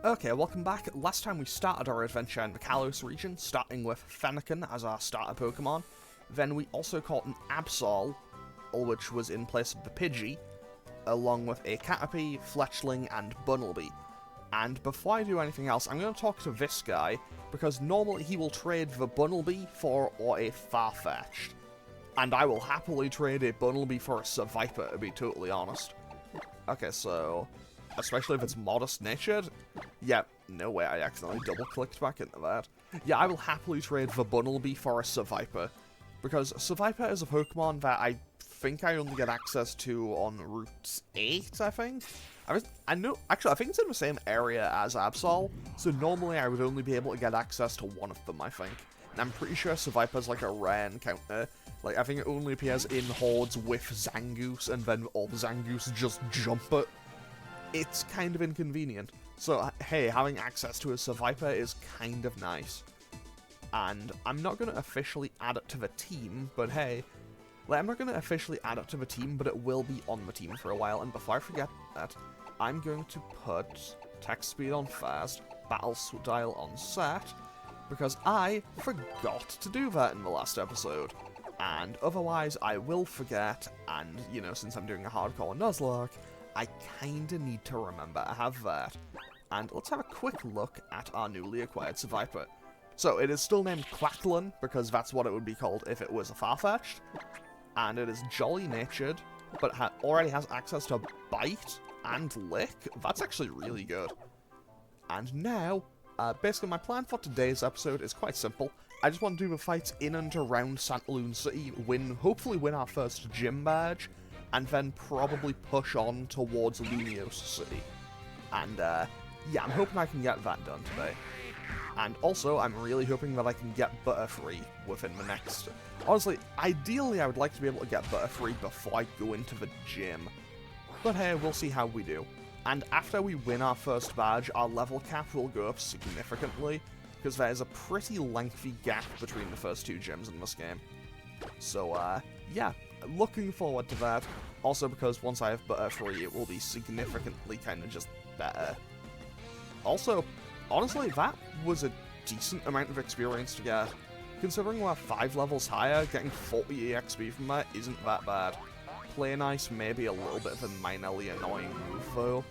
Okay, welcome back. Last time we started our adventure in the Kalos region, starting with Fennekin as our starter Pokemon. Then we also caught an Absol, which was in place of the Pidgey, along with a Caterpie, Fletchling, and Bunnelby. And before I do anything else, I'm going to talk to this guy, because normally he will trade the Bunnelby for a Farfetch'd. And I will happily trade a Bunnelby for a Seviper, to be totally honest. Okay, so... especially if it's modest-natured. Yeah, no way, I accidentally double-clicked back into that. Yeah, I will happily trade the Bunnelby for a Seviper, because Seviper is a Pokemon that I think I only get access to on Route 8, I think? I know, actually, I think it's in the same area as Absol, so normally I would only be able to get access to one of them, I think. And I'm pretty sure Seviper's like a rare encounter. Like, I think it only appears in hordes with Zangoose, and then all the Zangoose just jump it. It's kind of inconvenient. So, hey, having access to a Seviper is kind of nice. And I'm not going to officially add it to the team, but hey, like, I'm not going to officially add it to the team, but it will be on the team for a while. And before I forget that, I'm going to put text speed on fast, battle style on set, because I forgot to do that in the last episode. And otherwise, I will forget, and, you know, since I'm doing a hardcore Nuzlocke, I kinda need to remember I have that. And let's have a quick look at our newly acquired Seviper. So, it is still named Quacklin, because that's what it would be called if it was a Farfetch'd. And it is jolly-natured, but already has access to Bite and Lick. That's actually really good. And now, basically my plan for today's episode is quite simple. I just want to do the fights in and around Santalune City, hopefully win our first gym badge, and then probably push on towards Lunios City. And, yeah, I'm hoping I can get that done today. And also, I'm really hoping that I can get Butterfree within the next... Honestly, ideally I would like to be able to get Butterfree before I go into the gym. But hey, we'll see how we do. And after we win our first badge, our level cap will go up significantly, because there is a pretty lengthy gap between the first two gyms in this game. So, yeah, looking forward to that. Also because once I have Butterfree, it will be significantly kind of just better. Also, honestly, that was a decent amount of experience to get. Considering we're 5 levels higher, getting 40 EXP from that isn't that bad. Play Nice may be a little bit of a minorly annoying move, though.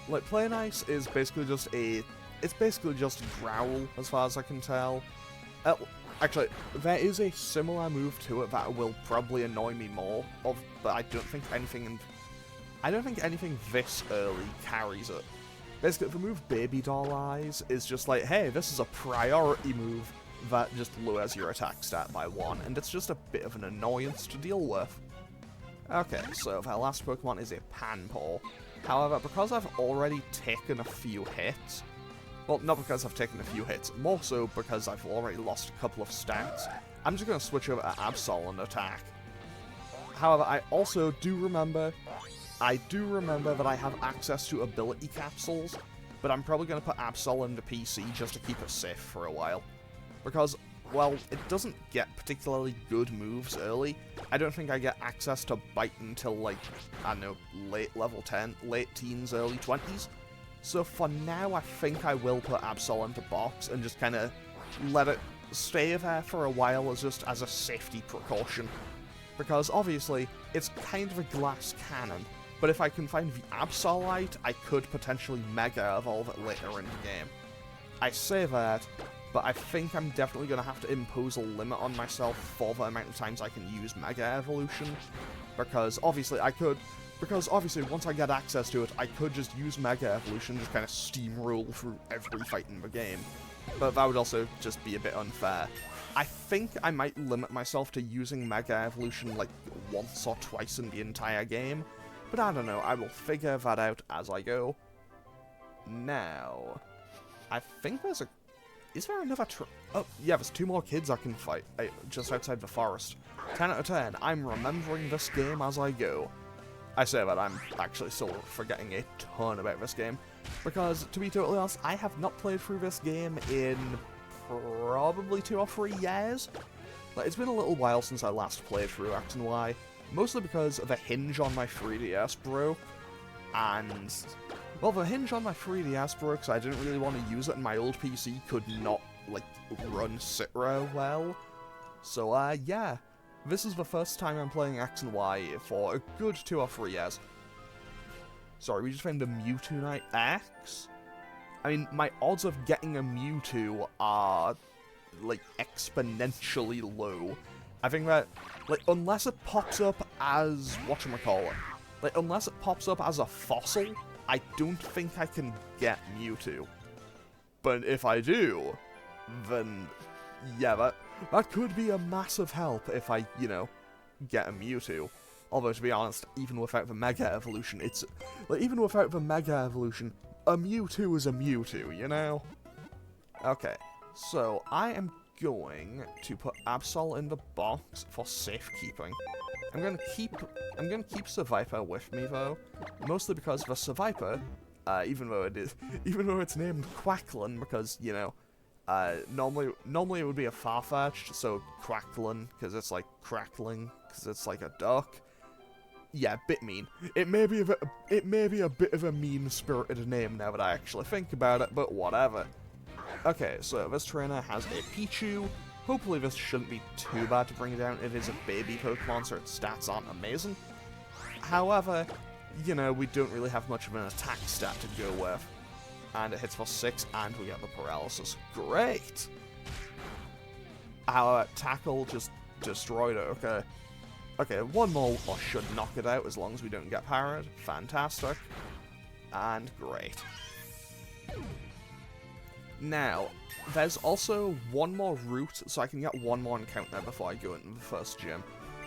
Like, Play Nice is basically just it's basically just Growl, as far as I can tell. Actually, there is a similar move to it that will probably annoy me more, but I don't think anything this early carries it. Basically, the move Baby Doll Eyes is just like, hey, this is a priority move that just lowers your attack stat by 1, and it's just a bit of an annoyance to deal with. Okay, so our last Pokemon is a Panpour. However, because I've already taken a few hits, well, not because I've taken a few hits, more so because I've already lost a couple of stats, I'm just going to switch over to Absol and attack. However, I also do remember that I have access to ability capsules, but I'm probably going to put Absol into PC just to keep it safe for a while. Because, well, it doesn't get particularly good moves early. I don't think I get access to Bite until, like, I don't know, late level 10, late teens, early 20s. So for now, I think I will put Absol into box and just kind of let it stay there for a while as a safety precaution. Because obviously, it's kind of a glass cannon, but if I can find the Absolite, I could potentially Mega Evolve it later in the game. I say that, but I think I'm definitely going to have to impose a limit on myself for the amount of times I can use Mega Evolution, because obviously once I get access to it, I could just use Mega Evolution, just kind of steamroll through every fight in the game. But that would also just be a bit unfair. I think I might limit myself to using Mega Evolution like once or twice in the entire game, but I don't know, I will figure that out as I go. Now, I think there's is there another oh, yeah, there's 2 more kids I can fight, just outside the forest. 10 out of 10, I'm remembering this game as I go. I say that I'm actually still forgetting a ton about this game, because, to be totally honest, I have not played through this game in probably 2 or 3 years. Like, it's been a little while since I last played through X and Y, mostly because the hinge on my 3DS broke, and Well, the hinge on my 3DS broke, so I didn't really want to use it, and my old PC could not, like, run Citra well. So, yeah. This is the first time I'm playing X and Y for a good 2 or 3 years. Sorry, we just found a Mewtwo Knight X? I mean, my odds of getting a Mewtwo are, like, exponentially low. I think that, like, unless it pops up as, whatchamacallit, like, unless it pops up as a fossil, I don't think I can get Mewtwo. But if I do, then, yeah, that could be a massive help if I, you know, get a Mewtwo. Although, to be honest, even without the Mega Evolution, it's, like, even without the Mega Evolution, a Mewtwo is a Mewtwo, you know? Okay, so I am going to put Absol in the box for safekeeping. I'm gonna keep Seviper with me though, mostly because the Seviper, even though it's named Quacklin, because, you know, normally it would be a Farfetch'd, so Quacklin, because it's like crackling, because it's like a duck. Yeah, bit mean. It may be a bit of a mean-spirited name now that I actually think about it, but whatever. Okay, so this trainer has a Pichu. Hopefully this shouldn't be too bad to bring it down. It is a baby Pokemon, so its stats aren't amazing. However, you know, we don't really have much of an attack stat to go with. And it hits for 6, and we get the paralysis. Great! Our tackle just destroyed it, okay. Okay, one more should knock it out as long as we don't get parried. Fantastic. And great. Now, there's also one more route, so I can get one more encounter before I go into the first gym,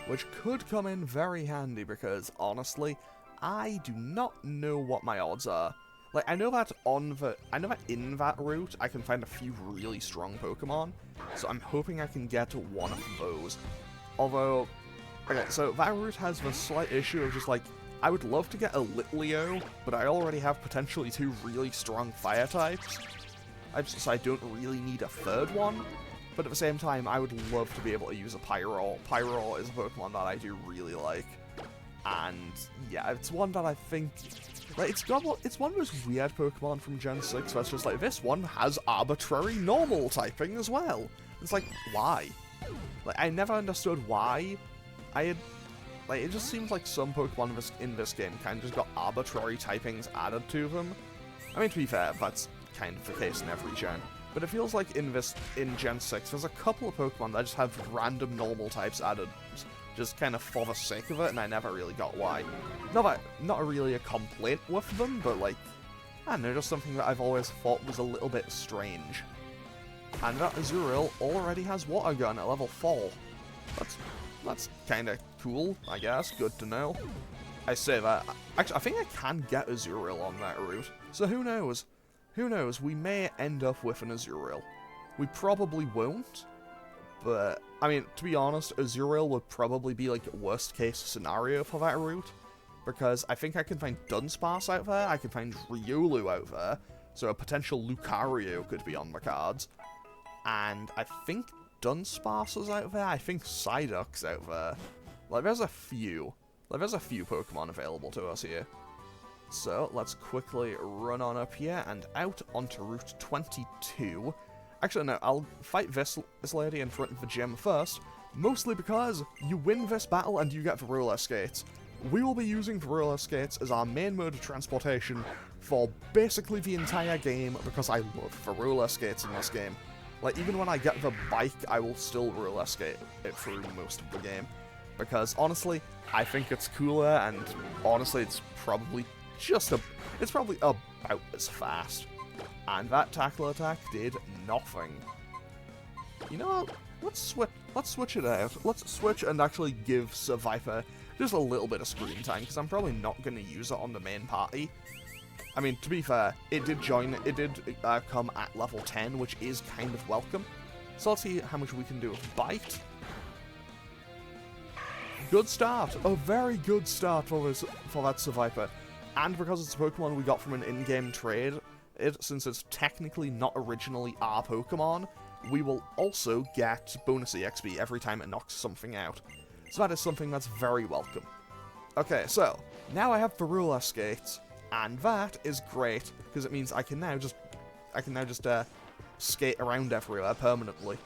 which could come in very handy because, honestly, I do not know what my odds are. Like, I know that in that route, I can find a few really strong Pokemon, so I'm hoping I can get to one of those. Although, okay, so that route has the slight issue of just, like, I would love to get a Litleo, but I already have potentially 2 really strong fire types. So I don't really need a third one, but at the same time, I would love to be able to use a Pyroar. Pyroar is a Pokemon that I do really like, and yeah, it's one that I think, like, it's one of those weird Pokemon from Gen 6 where it's just like, this one has arbitrary normal typing as well. It's like, why? Like, I never understood why. Like, it just seems like some Pokemon in this game kind of just got arbitrary typings added to them. I mean, to be fair, that's kind of the case in every gen, but it feels like in Gen 6, there's a couple of Pokemon that just have random normal types added, just kind of for the sake of it, and I never really got why. Not really a complaint with them, but like, I don't know, just something that I've always thought was a little bit strange. And that Azurill already has Water Gun at level 4. That's kind of cool, I guess, good to know. I say that, actually, I think I can get Azurill on that route, so who knows? Who knows, we may end up with an Azurill. We probably won't, but, I mean, to be honest, Azurill would probably be, like, worst case scenario for that route, because I think I can find Dunsparce out there, I can find Riolu out there, so a potential Lucario could be on the cards, and I think Dunsparce is out there, I think Psyduck's out there. Like, there's a few Pokemon available to us here. So, let's quickly run on up here and out onto Route 22. Actually, no, I'll fight this lady in front of the gym first, mostly because you win this battle and you get the roller skates. We will be using the roller skates as our main mode of transportation for basically the entire game, because I love the roller skates in this game. Like, even when I get the bike, I will still roller skate it through most of the game. Because, honestly, I think it's cooler, and honestly, it's probably about as fast. And that tackle attack did nothing. You know what? Let's switch it out. Let's switch and actually give Seviper just a little bit of screen time, because I'm probably not going to use it on the main party. I mean, to be fair, it did come at level 10, which is kind of welcome. So let's see how much we can do with Bite. Good start! A very good start for that Seviper. And because it's a Pokemon we got from an in-game trade, since it's technically not originally our Pokemon, we will also get bonus EXP every time it knocks something out. So that is something that's very welcome. Okay, so, now I have the roller skates. And that is great, because it means I can now just skate around everywhere permanently.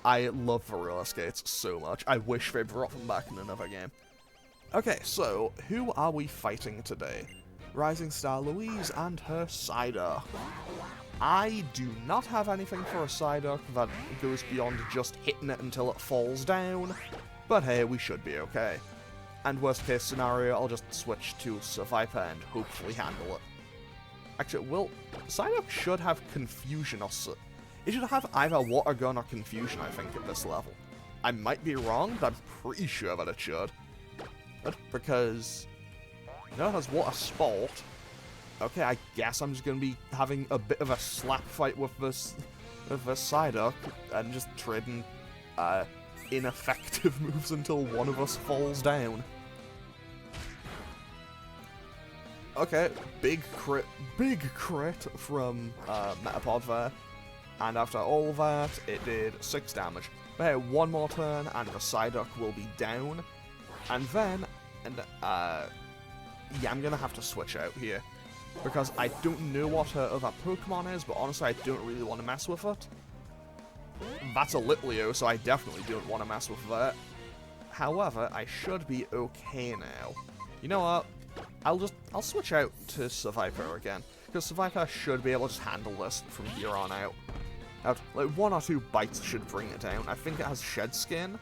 I love Viola skates so much. I wish they brought them back in another game. Okay, so who are we fighting today? Rising Star Louise and her Psyduck. I do not have anything for a Psyduck that goes beyond just hitting it until it falls down, but hey, we should be okay. And worst case scenario, I'll just switch to Survivor and hopefully handle it. Actually, Psyduck should have Confusion or it should have either Water Gun or Confusion, I think, at this level. I might be wrong, but I'm pretty sure that it should. But because it has Water Sport. Okay, I guess I'm just going to be having a bit of a slap fight with this Psyduck and just trading ineffective moves until one of us falls down. Okay, big crit from Metapod there. And after all that, it did 6 damage. But hey, one more turn and the Psyduck will be down. And then, yeah, I'm gonna have to switch out here. Because I don't know what her other Pokemon is, but honestly I don't really want to mess with it. That's a Litleo, so I definitely don't want to mess with that. However, I should be okay now. You know what? I'll switch out to Survivor again, because Survivor should be able to just handle this from here on out. Like 1 or 2 bites should bring it down. I think it has Shed Skin,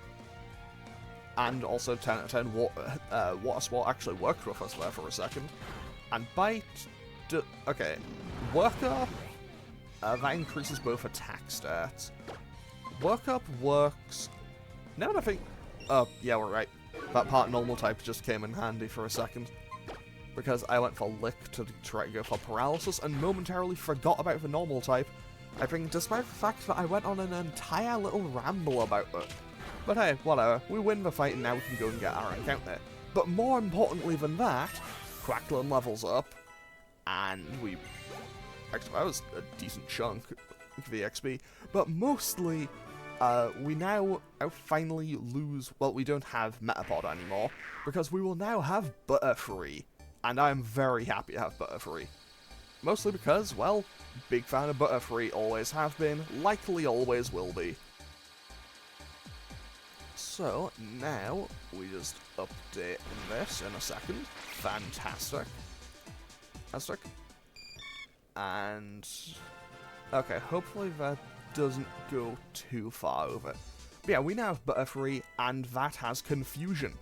and also 10 out of 10 Water Sport actually worked with us there for a second. And Bite, okay, Work-Up, that increases both attack stats. Work-Up works, now that I think, oh, yeah, we're right. That part normal type just came in handy for a second. Because I went for Lick to try to go for Paralysis and momentarily forgot about the normal type. I think despite the fact that I went on an entire little ramble about it. But hey, whatever, we win the fight and now we can go and get our encounter. But more importantly than that, Quackland levels up, and actually that was a decent chunk of the XP, but mostly, we now finally lose, well, we don't have Metapod anymore, because we will now have Butterfree, and I'm very happy to have Butterfree. Mostly because, well, big fan of Butterfree, always have been, likely always will be. So, now, we just update this in a second. Fantastic. And, okay, hopefully that doesn't go too far over. But yeah, we now have Butterfree, and that has Confusion,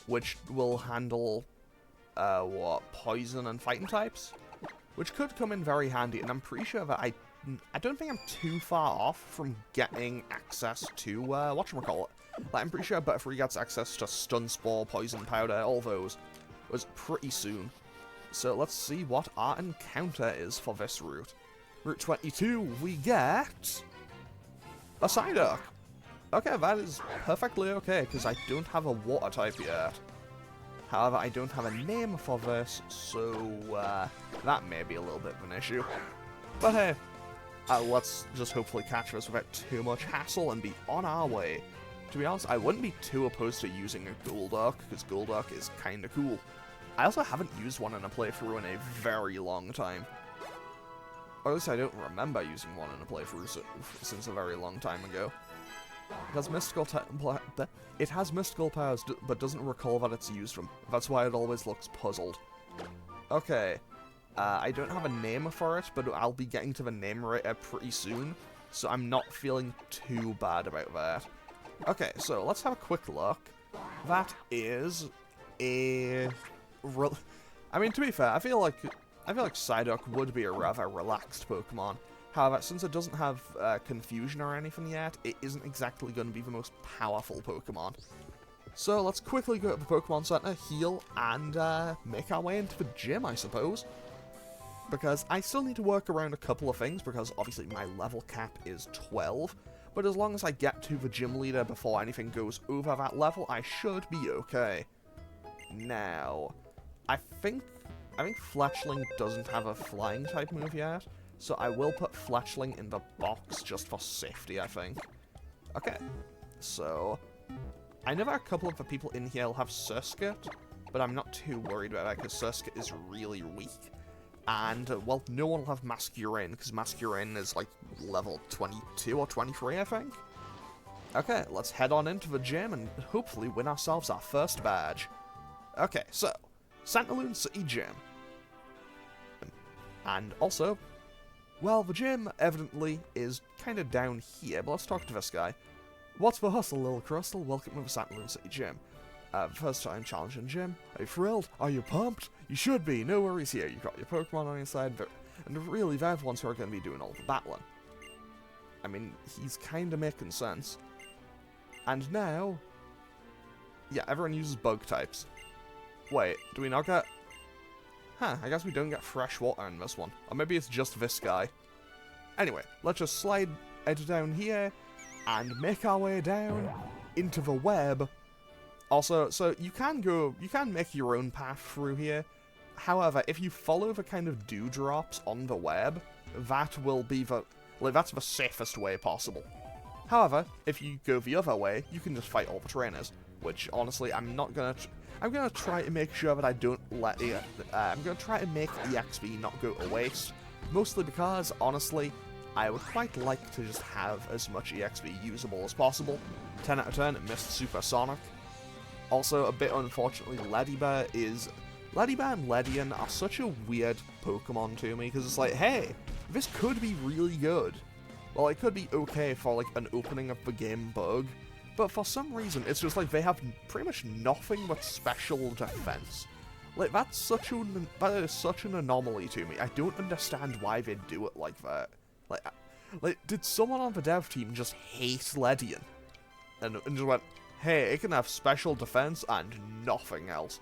which will handle, Poison and Fighting types? Which could come in very handy, and I'm pretty sure that I don't think I'm too far off from getting access to, whatchamacallit. Like, I'm pretty sure Butterfree gets access to Stun Spore, Poison Powder, all those was pretty soon. So let's see what our encounter is for this route. Route 22, we get a Psyduck. Okay, that is perfectly okay, because I don't have a Water type yet. However, I don't have a name for this, so that may be a little bit of an issue. But hey, let's just hopefully catch this without too much hassle and be on our way. To be honest, I wouldn't be too opposed to using a Golduck, because Golduck is kinda cool. I also haven't used one in a playthrough in a very long time. Or at least I don't remember using one in a playthrough since a very long time ago. It has mystical powers, but doesn't recall that it's used them. That's why it always looks puzzled. Okay, I don't have a name for it, but I'll be getting to the name writer pretty soon, so I'm not feeling too bad about that. Okay, so let's have a quick look. That is a... I mean, to be fair, I feel like Psyduck would be a rather relaxed Pokemon. However, since it doesn't have Confusion or anything yet, it isn't exactly going to be the most powerful Pokemon. So let's quickly go to the Pokemon Center, heal, and make our way into the gym, I suppose. Because I still need to work around a couple of things, because obviously my level cap is 12. But as long as I get to the gym leader before anything goes over that level, I should be okay. Now, I think Fletchling doesn't have a flying type move yet, so I will put Fletchling in the box just for safety, I think. Okay, so I know that a couple of the people in here will have Surskit, but I'm not too worried about that because Surskit is really weak. And, well, no one will have Masquerain, because Masquerain is, like, level 22 or 23, I think? Okay, let's head on into the gym and hopefully win ourselves our first badge. Okay, so, Santalune City Gym. And also, well, the gym evidently is kind of down here, but let's talk to this guy. What's the hustle, little Crystal? Welcome to the Santalune City Gym. First time challenging gym. Are you thrilled? Are you pumped? You should be. No worries here. You've got your Pokemon on your side, and really, they're the ones who are going to be doing all the battling. I mean, he's kind of making sense. And now, yeah, everyone uses bug types. Wait, do we not get... Huh, I guess we don't get fresh water in this one. Or maybe it's just this guy. Anyway, let's just slide it down here and make our way down into the web. Also, so you can make your own path through here. However, if you follow the kind of dewdrops on the web, that will be that's the safest way possible. However, if you go the other way, you can just fight all the trainers, which honestly, I'm gonna try to make sure that I don't let I'm gonna try to make EXP not go to waste, mostly because, honestly, I would quite like to just have as much EXP usable as possible. 10 out of 10, missed Supersonic. Also, a bit unfortunately, Leddybear and Ledian are such a weird Pokemon to me, because it's like, hey, this could be really good. Well, it could be okay for, like, an opening of the game bug, but for some reason, it's just like they have pretty much nothing but special defense. Like, that is such an anomaly to me. I don't understand why they do it like that. Like, did someone on the dev team just hate Ledian? And just went, hey, it can have special defense and nothing else.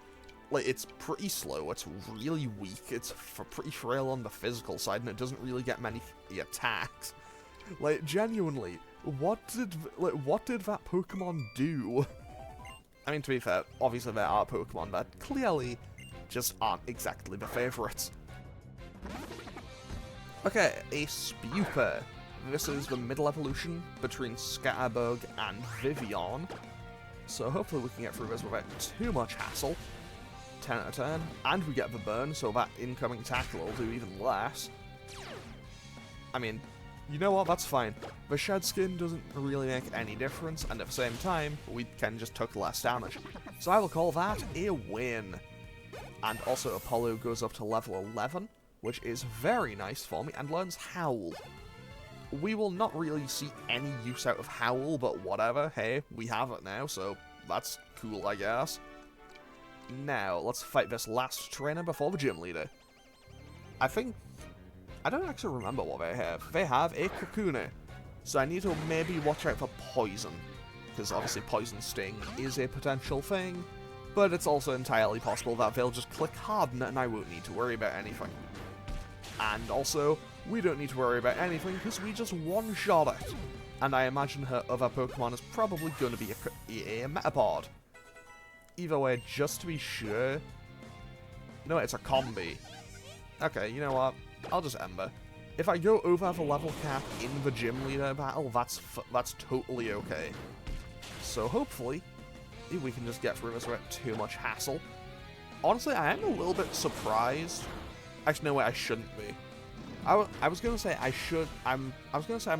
Like, it's pretty slow, it's really weak, it's pretty frail on the physical side, and it doesn't really get many attacks. Like, genuinely, what did that Pokemon do? I mean, to be fair, obviously there are Pokemon that clearly just aren't exactly the favourites. Okay, a Spewper. This is the middle evolution between Scatterbug and Vivian. So hopefully we can get through this without too much hassle. 10 out of 10. And we get the burn, so that incoming tackle will do even less. I mean, you know what, that's fine. The shed skin doesn't really make any difference, and at the same time, we can just take less damage. So I will call that a win. And also Apollo goes up to level 11, which is very nice for me, and learns Howl. We will not really see any use out of Howl, but whatever, hey, we have it now, so that's cool, I guess. Now, let's fight this last trainer before the gym leader. I don't actually remember what they have. They have a Kakuna, so I need to maybe watch out for Poison, because obviously Poison Sting is a potential thing, but it's also entirely possible that they'll just click Harden and I won't need to worry about anything. And also, we don't need to worry about anything because we just one-shot it. And I imagine her other Pokemon is probably going to be a Metapod. Either way, just to be sure... No, it's a Combi. Okay, you know what? I'll just Ember. If I go over the level cap in the gym leader battle, that's totally okay. So hopefully, we can just get through this without too much hassle. Honestly, I am a little bit surprised. Actually, no way, I shouldn't be. I was gonna say I'm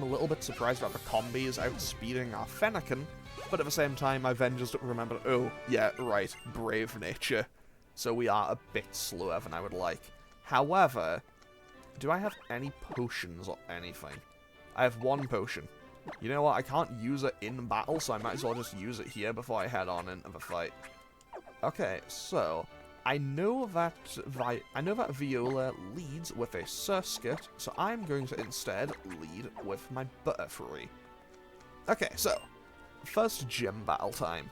a little bit surprised about the combi is outspeeding our Fennekin, but at the same time I then just remembered, oh yeah, right, Brave Nature. So we are a bit slower than I would like. However, do I have any potions or anything? I have one potion. You know what, I can't use it in battle, so I might as well just use it here before I head on into the fight. Okay, so I know that Viola leads with a Surskit, so I'm going to instead lead with my Butterfree. Okay, so, first gym battle time.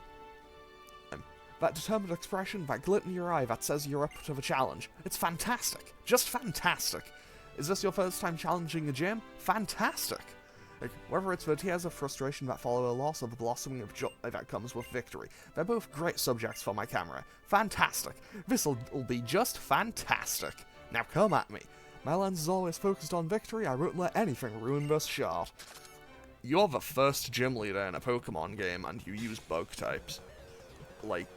That determined expression, that glint in your eye that says you're up to the challenge. It's fantastic. Just fantastic. Is this your first time challenging a gym? Fantastic. Like, whether it's the tears of frustration that follow a loss or the blossoming of joy that comes with victory. They're both great subjects for my camera. Fantastic. This'll be just fantastic. Now come at me. My lens is always focused on victory. I won't let anything ruin this shot. You're the first gym leader in a Pokemon game and you use bug types. Like,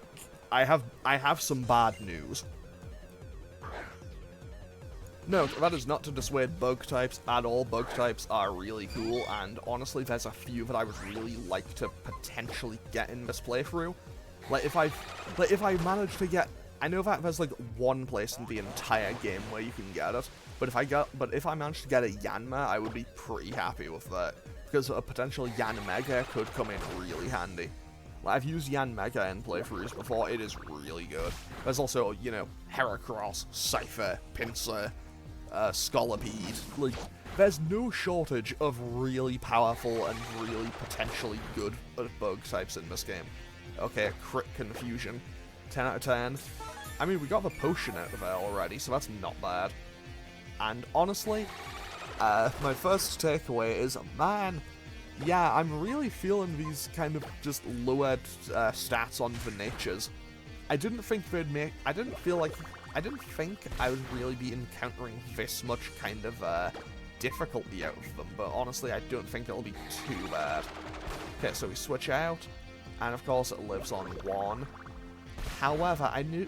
I have some bad news. No, that is not to dissuade bug types at all. Bug types are really cool, and honestly, there's a few that I would really like to potentially get in this playthrough. Like if I manage to get, I know that there's like one place in the entire game where you can get it, but if I manage to get a Yanma, I would be pretty happy with that, because a potential Yan Mega could come in really handy. Like, I've used Yan Mega in playthroughs before, it is really good. There's also, you know, Heracross, Cypher, Pinsir, Scolipede. Like, there's no shortage of really powerful and really potentially good bug types in this game. Okay, Crit Confusion. 10 out of 10. I mean, we got the potion out of there already, so that's not bad. And honestly, my first takeaway is, man, yeah, I'm really feeling these kind of just lowered stats on the natures. I didn't think I would really be encountering this much kind of difficulty out of them, but honestly, I don't think it'll be too bad. Okay, so we switch out, and of course it lives on 1. However, I do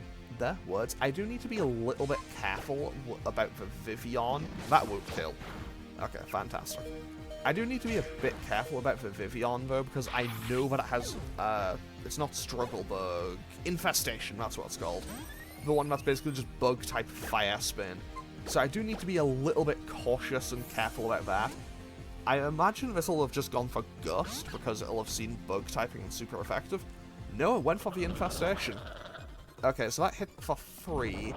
need to be a little bit careful about the Vivian. That won't kill. Okay, fantastic. I do need to be a bit careful about the Vivian, though, because I know that it has, it's not Struggle Bug, Infestation, that's what it's called. The one that's basically just Bug-type Fire Spin. So I do need to be a little bit cautious and careful about that. I imagine this will have just gone for Gust, because it'll have seen Bug-typing and super effective. No, it went for the Infestation. Okay, so that hit for 3,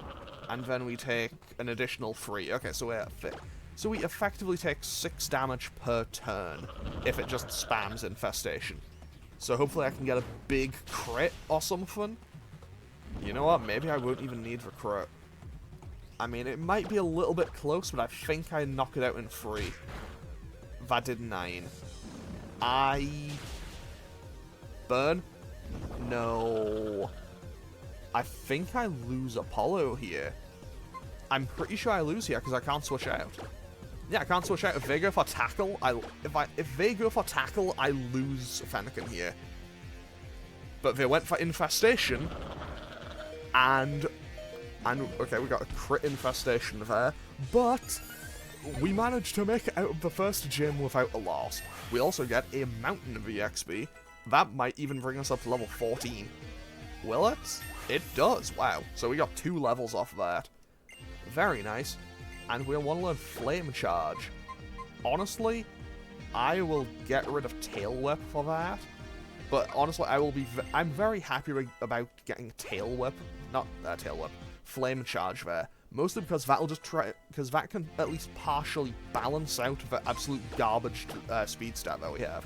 and then we take an additional 3. Okay, so we're at 5. So we effectively take 6 damage per turn if it just spams Infestation. So hopefully I can get a big crit or something. You know what, maybe I won't even need the crit. I mean, it might be a little bit close, but I think I knock it out in 3. That did 9. Burn? No. I think I lose Apollo here. I'm pretty sure I lose here because I can't switch out. Yeah, I can't switch out. If they go for tackle, if they go for tackle, I lose Fennekin here. But they went for infestation, and okay, we got a crit infestation there, but we managed to make it out of the first gym without a loss. We also get a mountain of EXP. That might even bring us up to level 14. Will it? It does. Wow. So we got 2 levels off that. Very nice. And we'll want to learn Flame Charge. Honestly, I will get rid of Tail Whip for that. But honestly, I'm very happy about getting Tail Whip. Not Tail Whip. Flame Charge there. Mostly because because that can at least partially balance out the absolute garbage speed stat that we have.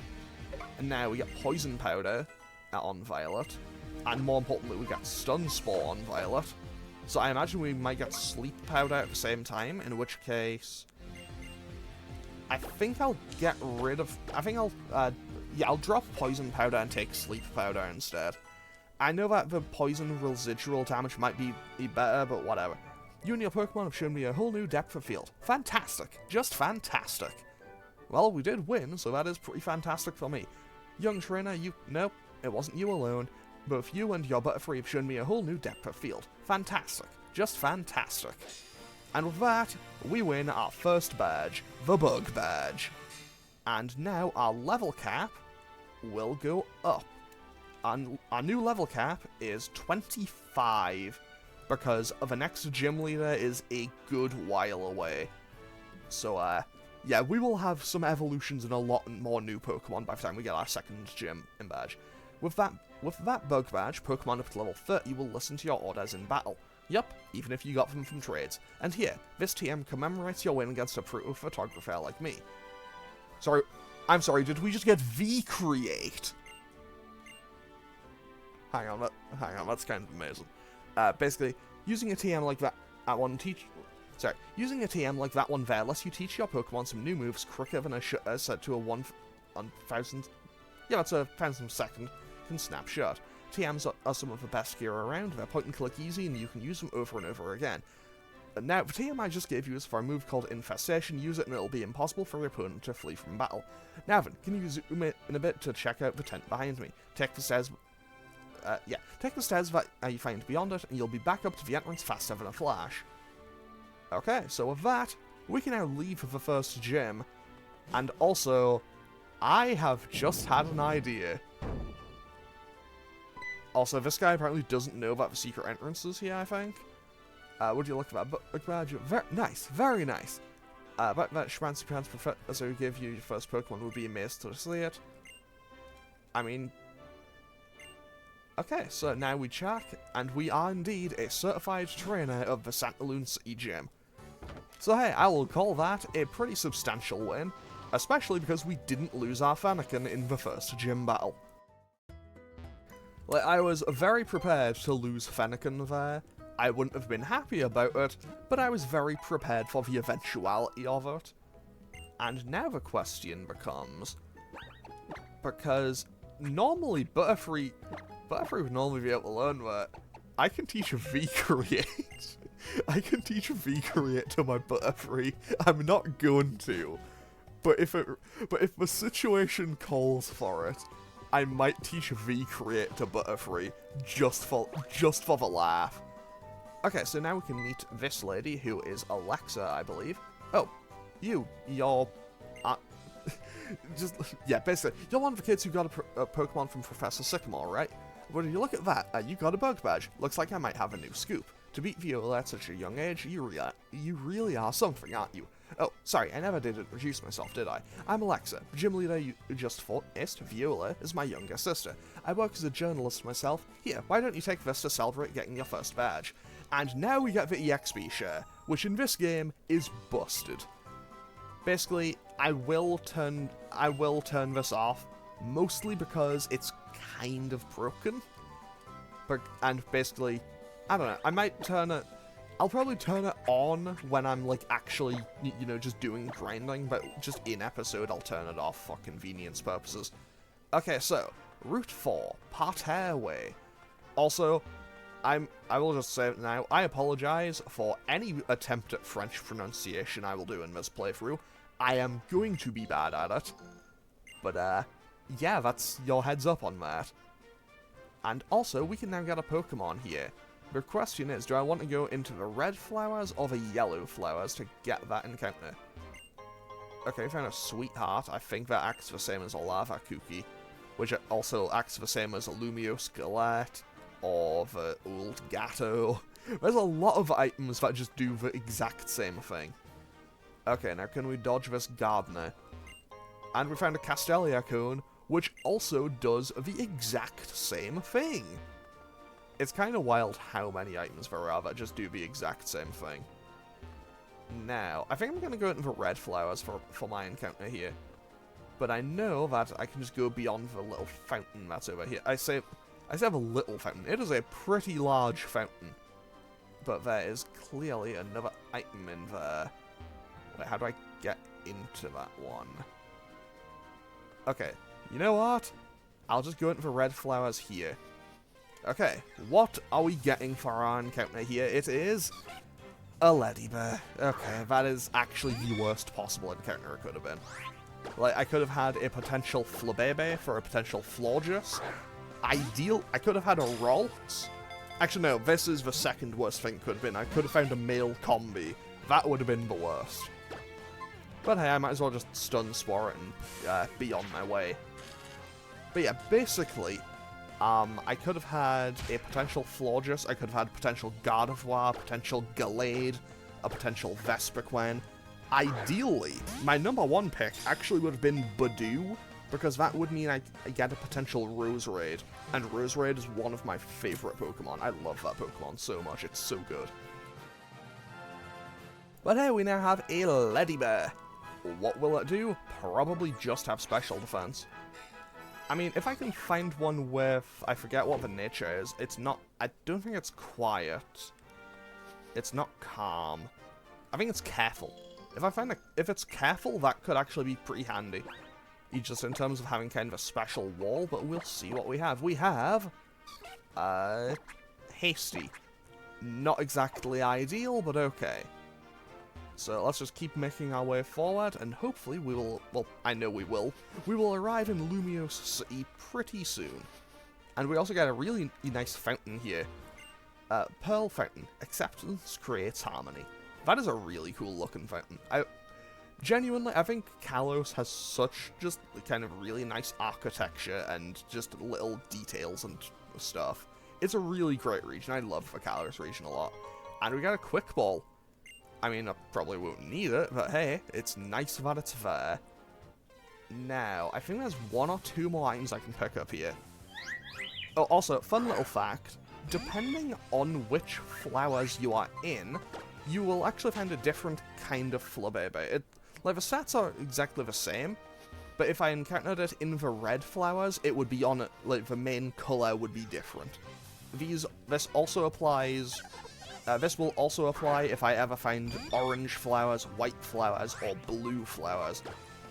And now we get Poison Powder on Violet. And more importantly, we got Stun Spore on Violet. So I imagine we might get Sleep Powder at the same time, in which case I think I'll get rid of... I'll drop Poison Powder and take Sleep Powder instead. I know that the Poison residual damage might be better, but whatever. You and your Pokemon have shown me a whole new depth of field. Fantastic. Just fantastic. Well, we did win, so that is pretty fantastic for me. Young trainer, nope, it wasn't you alone. Both you and your Butterfree have shown me a whole new depth of field. Fantastic. Just fantastic. And with that, we win our first badge, the Bug Badge. And now our level cap will go up. Our new level cap is 25, because the next gym leader is a good while away. So, yeah, we will have some evolutions and a lot more new Pokemon by the time we get our second gym in badge. With that Bug Badge, Pokemon up to level 30 will listen to your orders in battle. Yup, even if you got them from trades. And here, this TM commemorates your win against a pro-photographer like me. I'm sorry, did we just get V-Create? Hang on, that's kind of amazing. Basically, using a TM like that one there lets you teach your Pokemon some new moves quicker than set to a 1,000... Yeah, that's a 1,000 second can snapshot. TMs are some of the best gear around. They're point and click easy, and you can use them over and over again. Now, the TM I just gave you is for a move called Infestation. Use it and it'll be impossible for your opponent to flee from battle. Now then, can you zoom in a bit to check out the tent behind me? Take the stairs that you find beyond it, and you'll be back up to the entrance faster than a flash. Okay, so with that, we can now leave for the first gym. And also, I have just had an idea. Also, this guy apparently doesn't know about the secret entrances here, I think. Would you look at that? Book badge? Very nice, very nice. But that schmancy pants professor who gave you your first Pokemon would be amazed to see it. I mean... Okay, so now we check, and we are indeed a certified trainer of the Santalune City gym. So hey, I will call that a pretty substantial win, especially because we didn't lose our Fennekin in the first gym battle. Like, I was very prepared to lose Fennekin there. I wouldn't have been happy about it, but I was very prepared for the eventuality of it. And now the question becomes, because normally Butterfree would normally be able to learn that I can teach a V-Create. I can teach a V-Create to my Butterfree. I'm not going to. But if the situation calls for it, I might teach a V-Create to Butterfree just for the laugh. Okay, so now we can meet this lady, who is Alexa, I believe. Oh, you're... yeah, basically, you're one of the kids who got a Pokemon from Professor Sycamore, right? When you look at that, you got a bug badge. Looks like I might have a new scoop. To beat Viola at such a young age, you really are something, aren't you? Oh, sorry, I never did introduce myself, did I? I'm Alexa, gym leader you just fought. Viola is my younger sister. I work as a journalist myself. Here, why don't you take this to celebrate getting your first badge? And now we get the EXP share, which in this game is busted. Basically, I will turn this off, mostly because it's kind of broken. And basically, I don't know, I might turn it... I'll probably turn it on when I'm, like, actually, you know, just doing grinding, but just in episode, I'll turn it off for convenience purposes. Okay, so, Route 4, Parterre Way. Also, I will just say it now, I apologize for any attempt at French pronunciation I will do in this playthrough. I am going to be bad at it. But, yeah, that's your heads up on that. And also, we can now get a Pokemon here. The question is, do I want to go into the red flowers or the yellow flowers to get that encounter? Okay, found a Sweetheart. I think that acts the same as a Lava Cookie, which also acts the same as a Lumio Skelet or the Old Gatto. There's a lot of items that just do the exact same thing. Okay, now can we dodge this Gardener? And we found a Castelia Cone, which also does the exact same thing. It's kind of wild how many items there are that just do the exact same thing. Now, I think I'm going to go into the red flowers for my encounter here. But I know that I can just go beyond the little fountain that's over here. I say have a little fountain. It is a pretty large fountain. But there is clearly another item in there. Wait, how do I get into that one? Okay, you know what? I'll just go into the red flowers here. Okay, what are we getting for our encounter here? It is a Ladybird. Okay, that is actually the worst possible encounter it could have been. Like, I could have had a potential Flabébé for a potential Florges. I could have had a Ralts. Actually, no, this is the second worst thing it could have been. I could have found a male Combi. That would have been the worst. But hey, I might as well just stun Spore it and be on my way. But yeah, basically... I could have had a potential Florges, I could have had potential Gardevoir, potential Gallade, a potential Vespiquen. Ideally, my #1 pick actually would have been Badoo, because that would mean I get a potential Roserade, and Roserade is one of my favorite Pokemon. I love that Pokemon so much, it's so good. But hey, we now have a Ladybird. What will it do? Probably just have special defense. I mean, if I can find one with, I forget what the nature is, it's not, I don't think it's quiet. It's not calm. I think it's careful. If it's careful, that could actually be pretty handy. Just in terms of having kind of a special wall, but we'll see what we have. We have, Hasty. Not exactly ideal, but okay. So let's just keep making our way forward, and hopefully we will, well, I know we will arrive in Lumiose City pretty soon. And we also get a really nice fountain here. Pearl Fountain. Acceptance creates harmony. That is a really cool looking fountain. Genuinely, I think Kalos has such just kind of really nice architecture and just little details and stuff. It's a really great region. I love the Kalos region a lot. And we got a quick ball. I mean, I probably won't need it, but hey, it's nice that it's there. Now, I think there's 1 or 2 more items I can pick up here. Oh, also, fun little fact, depending on which flowers you are in, you will actually find a different kind of Flabebe. Like, the stats are exactly the same, but if I encountered it in the red flowers, it would be on it, like, the main color would be different. This also applies, this will also apply if I ever find orange flowers, white flowers, or blue flowers.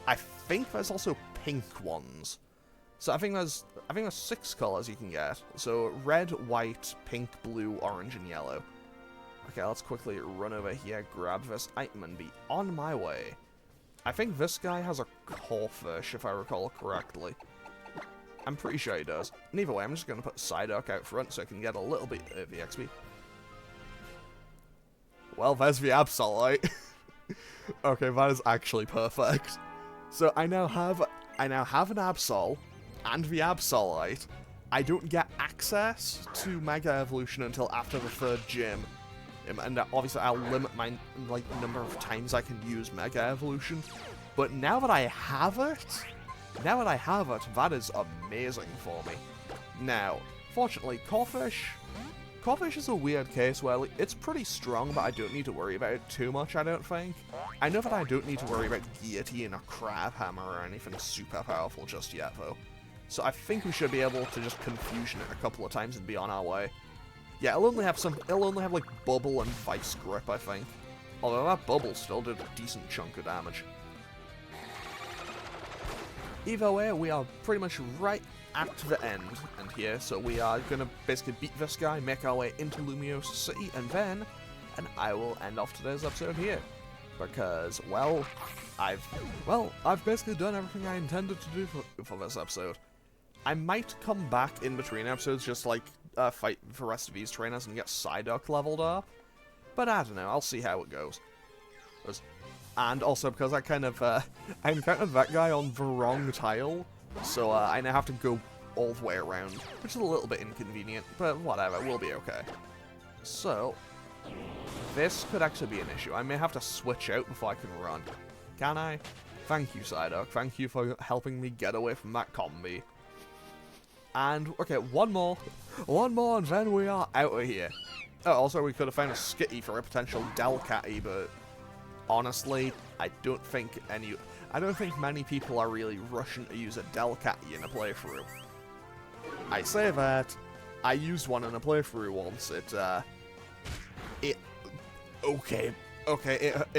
I think there's also pink ones. So I think there's 6 colors you can get. So red, white, pink, blue, orange, and yellow. Okay, let's quickly run over here, grab this item, and be on my way. I think this guy has a corfish, if I recall correctly. I'm pretty sure he does. And either way, I'm just going to put Psyduck out front so I can get a little bit of the XP. Well, there's the Absolite. Okay, that is actually perfect. So I now have an Absol and the Absolite. I don't get access to Mega Evolution until after the 3rd gym. And obviously I'll limit my number of times I can use Mega Evolution. But now that I have it, that is amazing for me. Now, fortunately, Corfish is a weird case where it's pretty strong, but I don't need to worry about it too much, I don't think. I know that I don't need to worry about Guillotine or Crab Hammer or anything super powerful just yet, though. So I think we should be able to just Confusion it a couple of times and be on our way. Yeah, it'll only have like Bubble and Vice Grip, I think. Although that Bubble still did a decent chunk of damage. Either way, we are pretty much right at the end and here, so we are gonna basically beat this guy, make our way into Lumiose City, and I will end off today's episode here. Because, well, I've basically done everything I intended to do for this episode. I might come back in between episodes just like fight the rest of these trainers and get Psyduck leveled up, but I don't know, I'll see how it goes. And also because I encountered that guy on the wrong tile, so I now have to go all the way around, which is a little bit inconvenient, but whatever, we'll be okay. So, this could actually be an issue. I may have to switch out before I can run. Can I? Thank you, Psyduck. Thank you for helping me get away from that combi. And, okay, one more, and then we are out of here. Oh, also, we could have found a Skitty for a potential Delcatty, but honestly, I don't think many people are really rushing to use a Delcatty in a playthrough. I say that, I used one in a playthrough once. It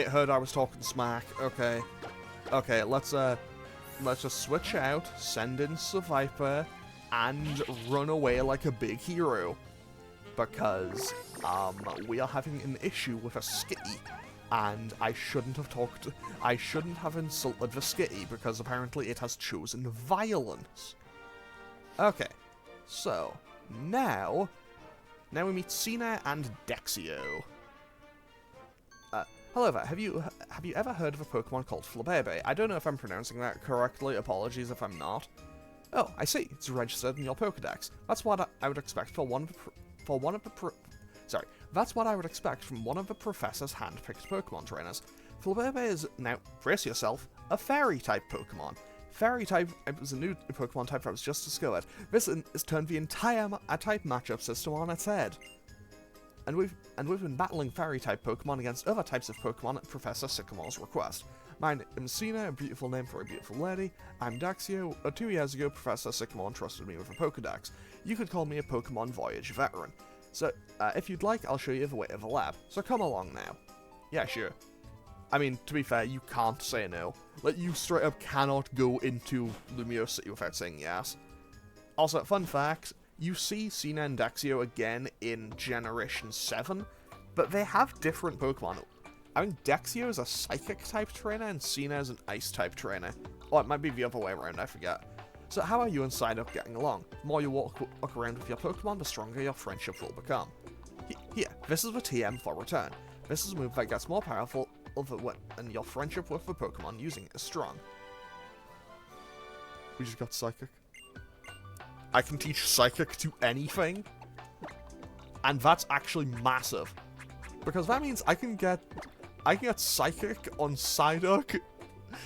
heard I was talking smack. Okay, let's just switch out, send in Survivor, and run away like a big hero. Because, we are having an issue with a Skitty, and I shouldn't have insulted the Skitty, because apparently it has chosen violence. Okay, so, now we meet Cena and Dexio. Hello there, have you ever heard of a Pokemon called Flabebe? I don't know if I'm pronouncing that correctly, apologies if I'm not. Oh, I see, it's registered in your Pokedex. That's what I would expect from one of the professor's hand-picked Pokemon trainers. Flabebe is now, brace yourself, a Fairy-type Pokemon. Fairy-type is a new Pokemon type that was just discovered. This has turned the entire type matchup system on its head. And we've been battling Fairy-type Pokemon against other types of Pokemon at Professor Sycamore's request. My name is Cena, a beautiful name for a beautiful lady. I'm Dexio. 2 years ago, Professor Sycamore entrusted me with a Pokedex. You could call me a Pokemon Voyage veteran. So, if you'd like, I'll show you the way of the lab. So come along now. Yeah, sure. I mean, to be fair, you can't say no. Like, you straight up cannot go into Lumiose City without saying yes. Also, fun fact, you see Cena and Dexio again in Generation 7, but they have different Pokemon. I think Dexio is a Psychic-type trainer and Cena is an Ice-type trainer. Or it might be the other way around, I forget. So how are you and Psyduck getting along? The more you walk around with your Pokemon, the stronger your friendship will become. Here, this is the TM for return. This is a move that gets more powerful and your friendship with the Pokemon using it is strong. We just got Psychic. I can teach Psychic to anything. And that's actually massive. Because that means I can get Psychic on Psyduck,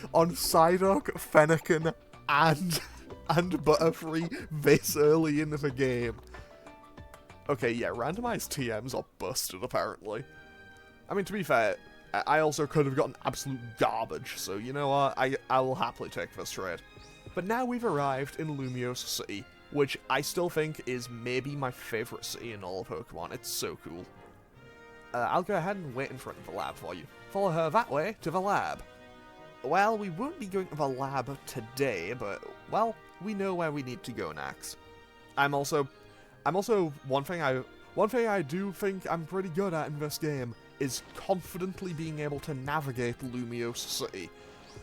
Fennekin, and Butterfree this early into the game. Okay, yeah, randomized TMs are busted, apparently. I mean, to be fair, I also could have gotten absolute garbage, so you know what, I will happily take this trade. But now we've arrived in Lumiose City, which I still think is maybe my favourite city in all of Pokemon. It's so cool. I'll go ahead and wait in front of the lab for you. Follow her that way to the lab. Well, we won't be going to the lab today, but, well, we know where we need to go next. I'm also one thing I do think I'm pretty good at in this game is confidently being able to navigate Lumiose City,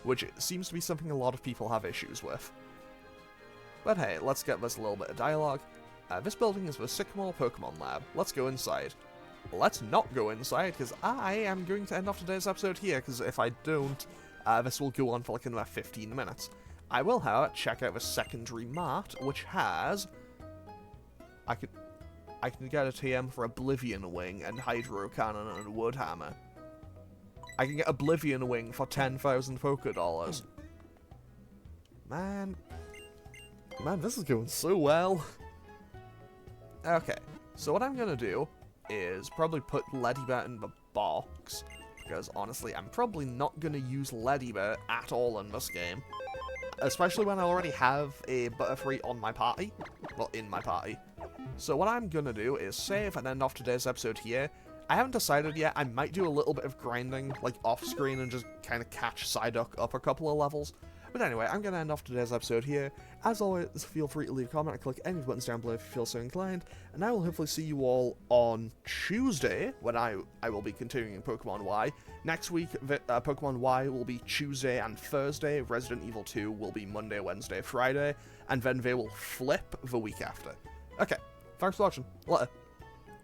which seems to be something a lot of people have issues with. But hey, let's get this little bit of dialogue. This building is the Sycamore Pokemon Lab. Let's go inside. Let's not go inside, because I am going to end off today's episode here, because if I don't, this will go on for like another 15 minutes. I will, however, check out the secondary mart, which has... I can get a TM for Oblivion Wing and Hydro Cannon and Wood Hammer. I can get Oblivion Wing for 10,000 Poké-Dollars. Man, this is going so well. Okay, so what I'm gonna do is probably put Ledybet in the box, because honestly, I'm probably not gonna use Ledybet at all in this game. Especially when I already have a Butterfree on my party. Well, in my party. So what I'm gonna do is save and end off today's episode here. I haven't decided yet. I might do a little bit of grinding, like off-screen, and just kind of catch Psyduck up a couple of levels. But anyway, I'm gonna end off today's episode here. As always, feel free to leave a comment and click any buttons down below if you feel so inclined. And I will hopefully see you all on Tuesday, when I will be continuing Pokemon Y. Next week, Pokemon Y will be Tuesday and Thursday. Resident Evil 2 will be Monday, Wednesday, Friday. And then they will flip the week after. Okay, thanks for watching. Later.